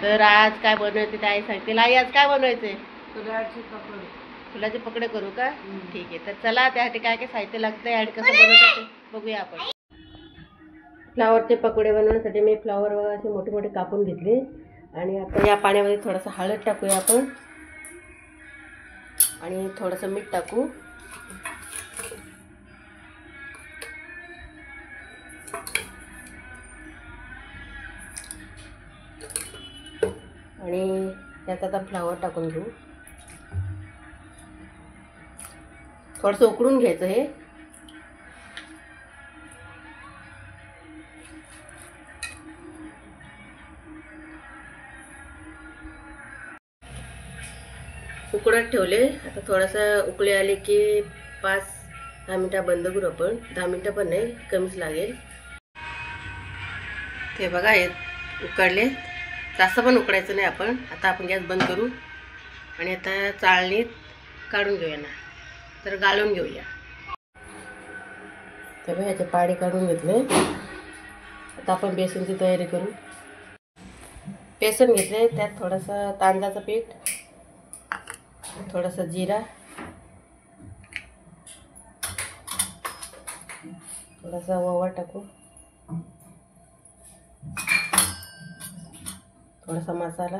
तर आज काय बनवायचं ते आई सांगते. आई आज काय बनवायचंय? फुलाचे पकडे करू का? ठीक आहे. तर चला त्यासाठी काय काय साहित्य लागतंय आणि कसं बनवतात ते बघूया आपण. फ्लावरचे पकोडे बनवण्यासाठी मी फ्लावर असे मोठे मोठे कापून घेतले आणि आता या पाण्यामध्ये थोडासा हळद टाकूया आपण आणि थोडंसं मीठ टाकू. आणि त्यात आता फ्लावर टाकून घेऊ. थोडंसं उकळून घ्यायचं हे. उकळत ठेवले. आता थोडंसं उकळी आली की 5-10 मिनटं बंद करू आपण. 10 मिनटं पण नाही, कमीच लागेल. ते बघा हे उकळले. जास्त पण उकळायचं नाही आपण. आता आपण गॅस बंद करू आणि आता चाळणीत काढून घेऊया ना. तर गाळून घेऊया. ते बघा याचे पाडे काढून घेतले. आता आपण बेसनची तयारी करू. बेसन घेतले, त्यात थोडंसं तांदळाचं पीठ, थोडासा जिरा, थोडासा ओवा टाकू, थोडासा मसाला,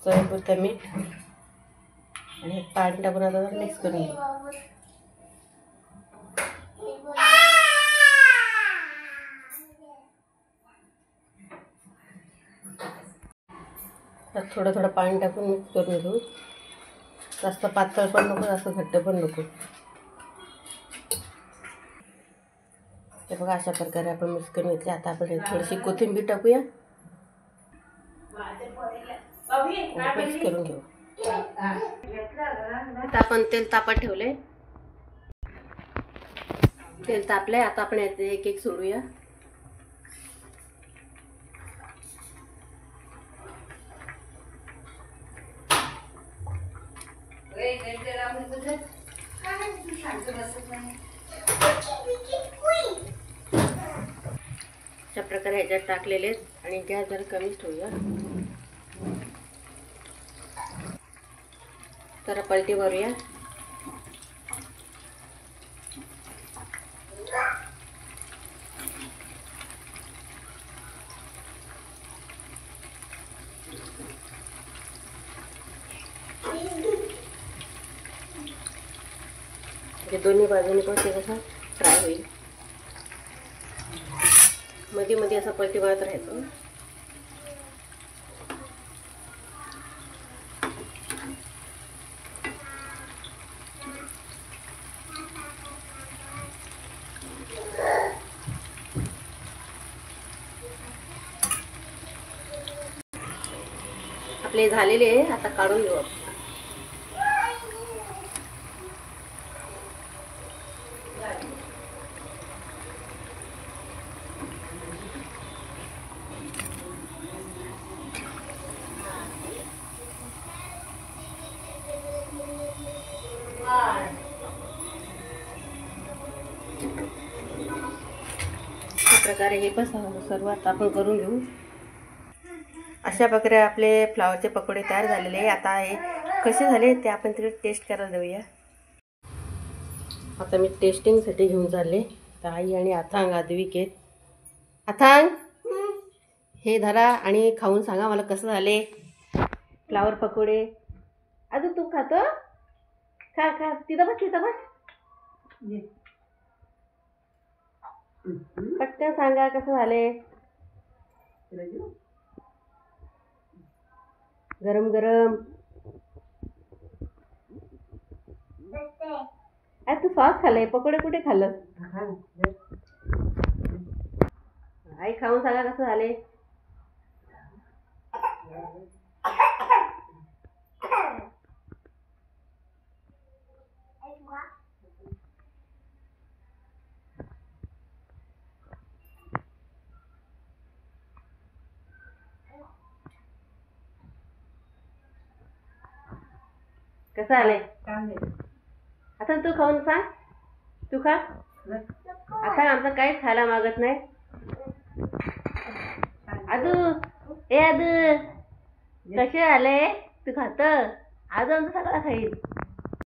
चवीपुरतं मीठ आणि पाणी टाकून आता मिक्स करून घेऊ. त्यात थोडं थोडं पाणी टाकून मिक्स करून घेऊ. जास्त पातळ पण नको, जास्त घट्ट पण नको. ते बघा अशा प्रकारे आपण मिक्स करून घेतले. आता आपण थोडीशी कोथिंबीर टाकूया. मिक्स करून घेऊ. आता आपण तेल तापत ठेवले. तेल तापलंय. आता आपण याचे एक एक सोडूया. अशा प्रकारे ह्याच्यात टाकलेले आणि गॅस जरा कमीच ठेवूया. तर पलटी भरूया. दोन्ही बाजूने पण ते कसं फ्राय होईल. मध्ये मध्ये असं पलटी मारत राहायचं. आपले झालेले आहे. आता काढून घेऊ आपण. अशा प्रकारे हे पण सर्वात आपण करून घेऊ. अशा प्रकारे आपले फ्लावरचे पकोडे तयार झालेले आहे. आता हे कसे झाले ते आपण तिकडे टेस्ट करायला देऊया. आता मी टेस्टिंगसाठी घेऊन चालले. तर आई आणि अथांग आद्विक आहेत. अथांग हे धरा आणि खाऊन सांगा मला कसं झाले फ्लावर पकोडे. अजून तू खातो? खा खा. तिथं बस, तिथं बस. पटकन सांगा कसं झाले. गरम गरम. तू सॉस खाल्लंय, पकोडे कुठे खाल्लं? आई खाऊन सांगा कसं झाले. कसं आलंय? आता तू खाऊन सांग. तू खा. आता आमचं काहीच खायला मागत नाही. आदू ए आदू कसे आले तू खात आज आमचं सगळं खाईल